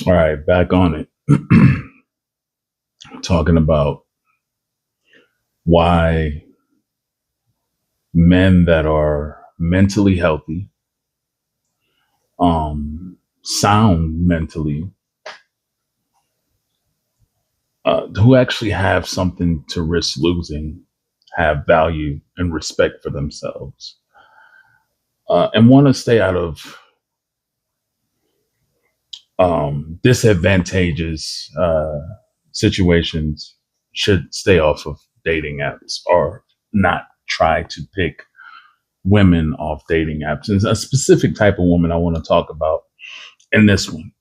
All right, back on it. Talking about why men that are mentally healthy, sound mentally, who actually have something to risk losing, have value and respect for themselves, and want to stay out of disadvantageous situations, should stay off of dating apps or not try to pick women off dating apps. And a specific type of woman I want to talk about in this one.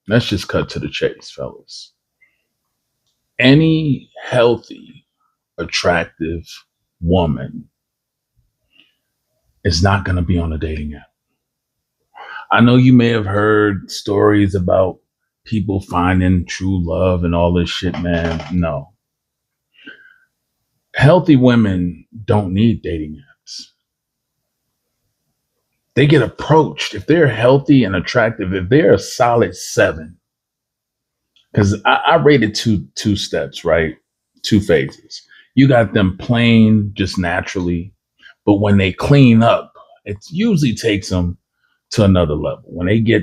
Let's just cut to the chase, fellas. Any healthy, attractive woman is not going to be on a dating app. I know you may have heard stories about people finding true love and all this shit, man. No. Healthy women don't need dating apps. They get approached. If they're healthy and attractive, if they're a solid seven, because I rated two steps, right? Two phases. You got them plain just naturally, but when they clean up, it usually takes them to another level. When they get,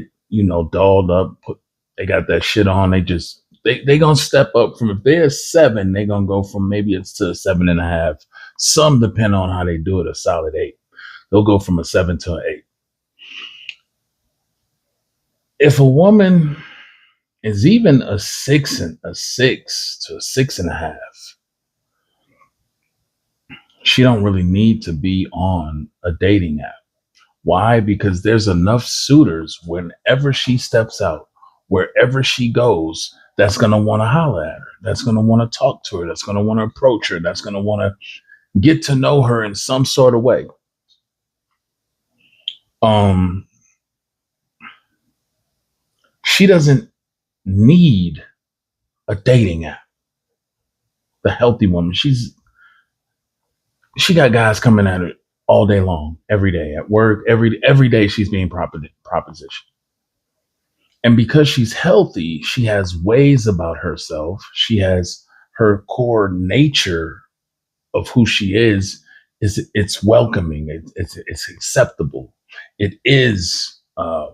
dolled up, they got that shit on, they gonna step up from, if they're a seven, they gonna go from maybe it's to a 7.5. Some depend on how they do it, a solid eight. They'll go from a seven to an eight. If a woman is even a six to a 6.5, she don't really need to be on a dating app. Why? Because there's enough suitors whenever she steps out, wherever she goes, that's going to want to holler at her. That's going to want to talk to her. That's going to want to approach her. That's going to want to get to know her in some sort of way. She doesn't need a dating app. The healthy woman, she got guys coming at her all day long, every day at work, every day she's being propositioned. And because she's healthy, she has ways about herself. She has her core nature of who she is it's welcoming. It's acceptable. It is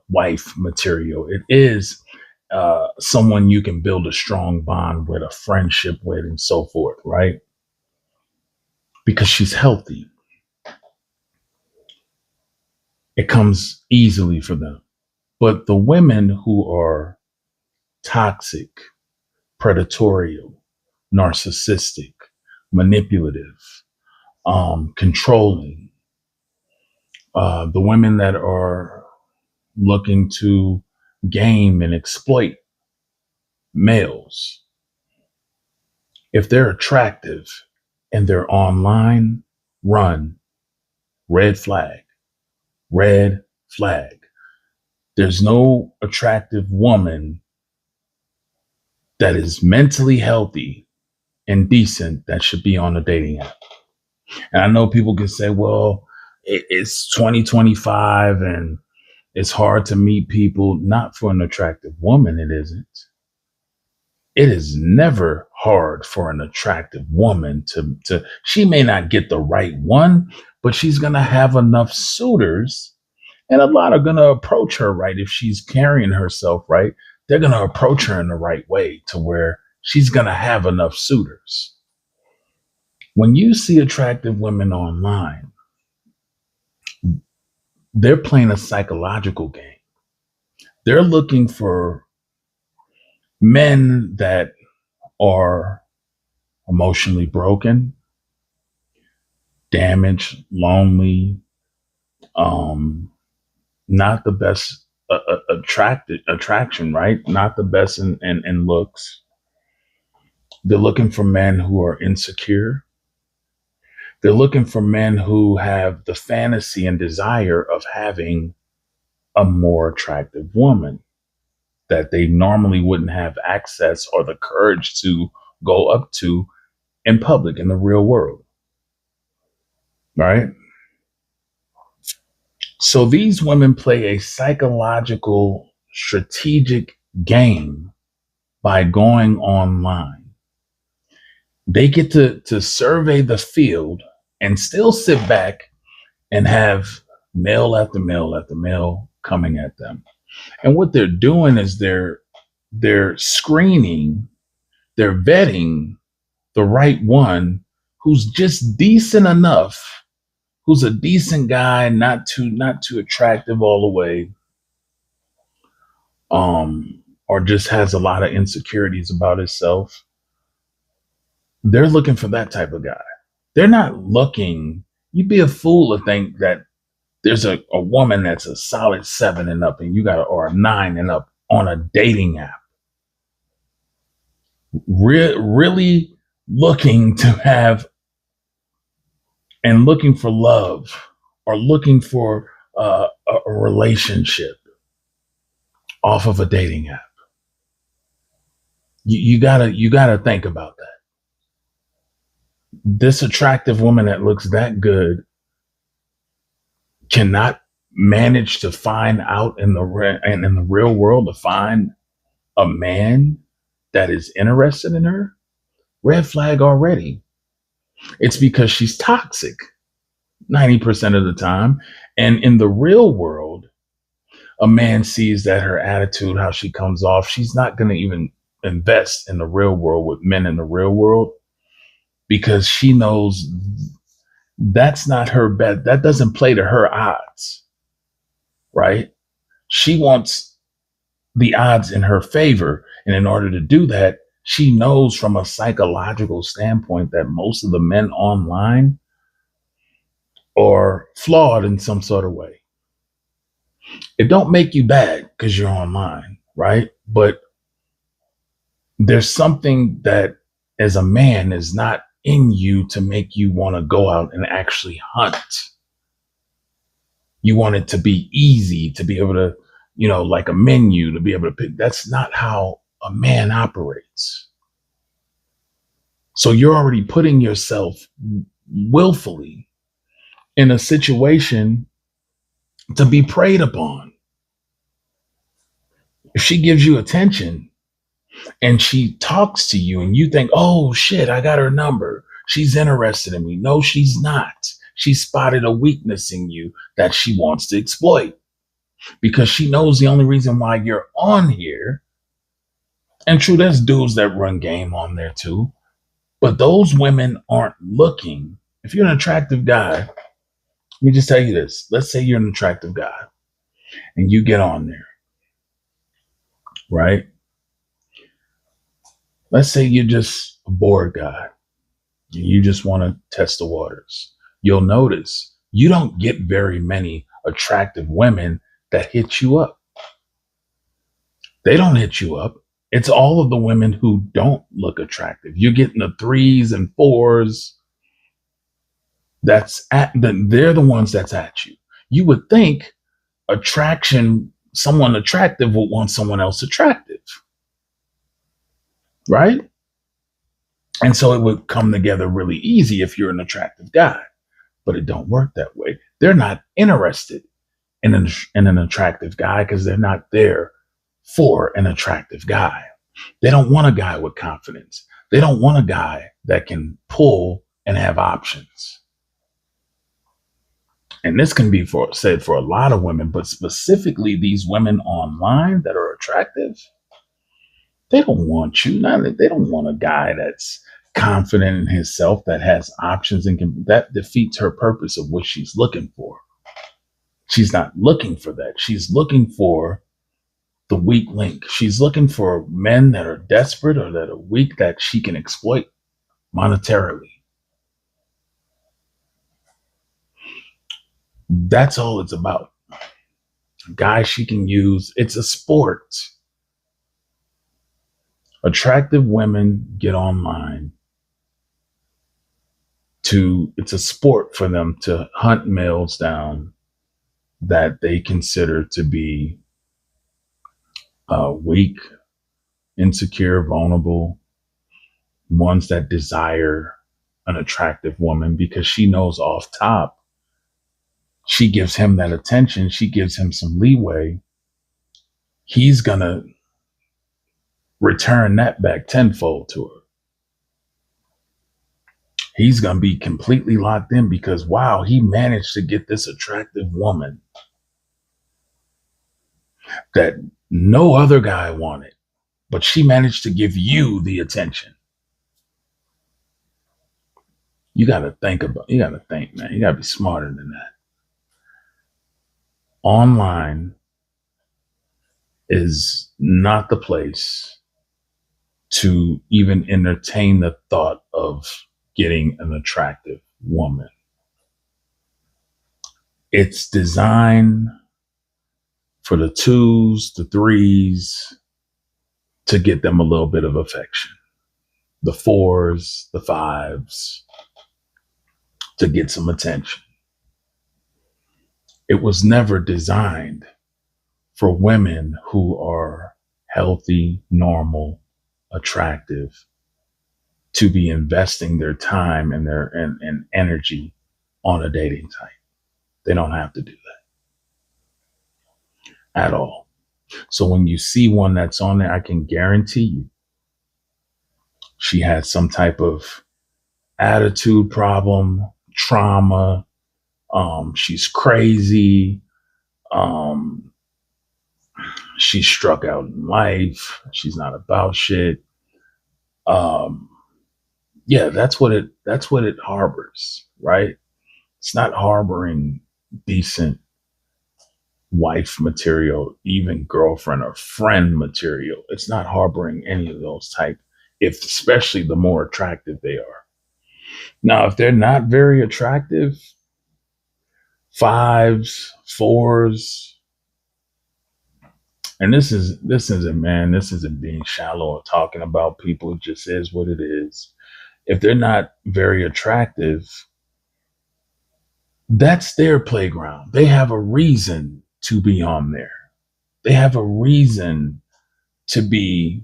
wife material. It is someone you can build a strong bond with, a friendship with, and so forth, right? Because she's healthy. It comes easily for them. But the women who are toxic, predatorial, narcissistic, manipulative, controlling, the women that are looking to game and exploit males, if they're attractive and they're online, run. Red flag. Red flag. There's no attractive woman that is mentally healthy and decent that should be on a dating app. And I know people can say, well, it's 2025 and it's hard to meet people. Not for an attractive woman, it isn't. It is never hard for an attractive woman to she may not get the right one, but she's going to have enough suitors, and a lot are going to approach her right. If she's carrying herself right, they're going to approach her in the right way to where she's going to have enough suitors. When you see attractive women online, they're playing a psychological game. They're looking for men that are emotionally broken, damaged, lonely, not the best attraction, right? Not the best in looks. They're looking for men who are insecure. They're looking for men who have the fantasy and desire of having a more attractive woman that they normally wouldn't have access or the courage to go up to in public, in the real world. Right? So these women play a psychological, strategic game by going online. They get to survey the field and still sit back and have mail after mail after mail coming at them. And what they're doing is they're screening, they're vetting the right one who's just decent enough, who's a decent guy, not too attractive all the way, or just has a lot of insecurities about himself. They're looking for that type of guy. They're not looking. You'd be a fool to think that there's a woman that's a solid 7 and up, and you got or a 9 and up on a dating app. Really looking to have and looking for love or looking for a relationship off of a dating app. You gotta think about that. This attractive woman that looks that good cannot manage to find out in the real world to find a man that is interested in her. Red flag already. It's because she's toxic 90% of the time. And in the real world, a man sees that her attitude, how she comes off, she's not going to even invest in the real world with men in the real world because she knows that's not her bet. That doesn't play to her odds, right? She wants the odds in her favor. And in order to do that, she knows from a psychological standpoint that most of the men online are flawed in some sort of way. It don't make you bad because you're online, right? But there's something that as a man is not in you to make you want to go out and actually hunt. You want it to be easy to be able to, like a menu to be able to pick. That's not how a man operates. So you're already putting yourself willfully in a situation to be preyed upon. If she gives you attention and she talks to you and you think, oh shit, I got her number. She's interested in me. No, she's not. She spotted a weakness in you that she wants to exploit because she knows the only reason why you're on here. And true, there's dudes that run game on there too. But those women aren't looking. If you're an attractive guy, let me just tell you this. Let's say you're an attractive guy and you get on there, right? Let's say you're just a bored guy and you just want to test the waters. You'll notice you don't get very many attractive women that hit you up. They don't hit you up. It's all of the women who don't look attractive. You're getting the 3s and 4s. They're the ones that's at you. You would think someone attractive would want someone else attractive, right? And so it would come together really easy if you're an attractive guy, but it don't work that way. They're not interested in an attractive guy because they're not there for an attractive guy. They don't want a guy with confidence. They don't want a guy that can pull and have options. And this can be said for a lot of women, but specifically these women online that are attractive, they don't want you. They don't want a guy that's confident in himself, that has options and that defeats her purpose of what she's looking for. She's not looking for that. She's looking for the weak link. She's looking for men that are desperate or that are weak that she can exploit monetarily. That's all it's about. A guy she can use. It's a sport. Attractive women get online it's a sport for them to hunt males down that they consider to be weak, insecure, vulnerable, ones that desire an attractive woman because she knows off top She gives him that attention. She gives him some leeway. He's going to return that back tenfold to her. He's going to be completely locked in because, wow, he managed to get this attractive woman that no other guy wanted, but she managed to give you the attention. You got to think, man. You got to be smarter than that. Online is not the place to even entertain the thought of getting an attractive woman. It's designed for the 2s, the 3s, to get them a little bit of affection. The 4s, the 5s, to get some attention. It was never designed for women who are healthy, normal, attractive, to be investing their time and their and energy on a dating site. They don't have to do that at all. So when you see one that's on there, I can guarantee you she has some type of attitude problem, trauma. She's crazy. She's struck out in life. She's not about shit. Yeah, that's what it harbors, right? It's not harboring decent wife material, even girlfriend or friend material. It's not harboring any of those type, if especially the more attractive they are. Now, if they're not very attractive, 5s, 4s, and this isn't being shallow or talking about people. It just is what it is. If they're not very attractive, that's their playground. They have a reason to be on there. They have a reason to be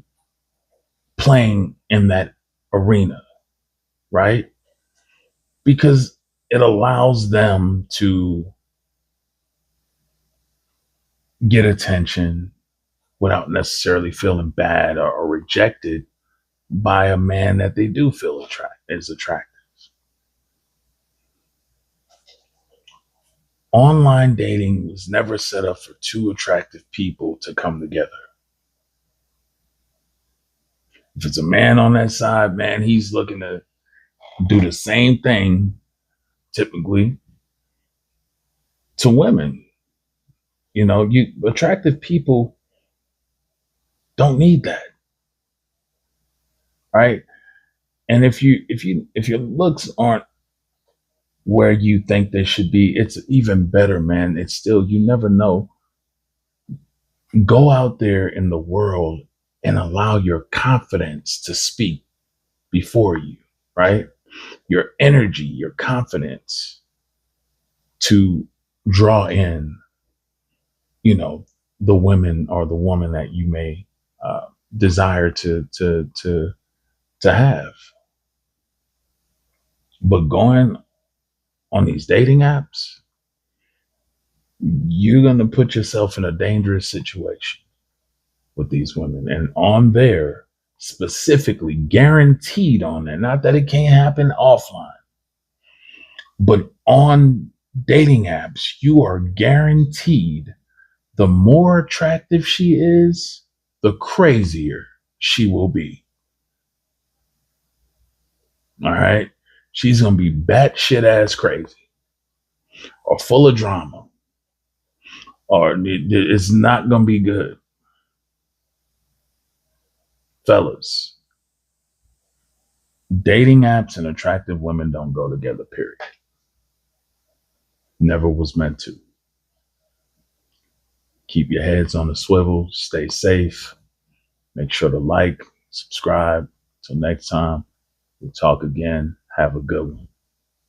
playing in that arena, right? Because it allows them to get attention without necessarily feeling bad or rejected by a man that they do feel is attractive. Online dating was never set up for two attractive people to come together. If it's a man on that side, man, he's looking to do the same thing, typically, to women. You know, attractive people don't need that, right? And if your looks aren't where you think they should be, it's even better, man. It's still, you never know. Go out there in the world and allow your confidence to speak before you, right? Your energy, your confidence to draw in, the women or the woman that you may desire to have. But going on these dating apps, you're going to put yourself in a dangerous situation with these women. And on there, specifically guaranteed on there, not that it can't happen offline, but on dating apps, you are guaranteed the more attractive she is, the crazier she will be. All right? She's going to be batshit ass crazy or full of drama, or it's not going to be good. Fellas, dating apps and attractive women don't go together, period. Never was meant to. Keep your heads on the swivel. Stay safe. Make sure to like, subscribe. Till next time, we'll talk again. Have a good one.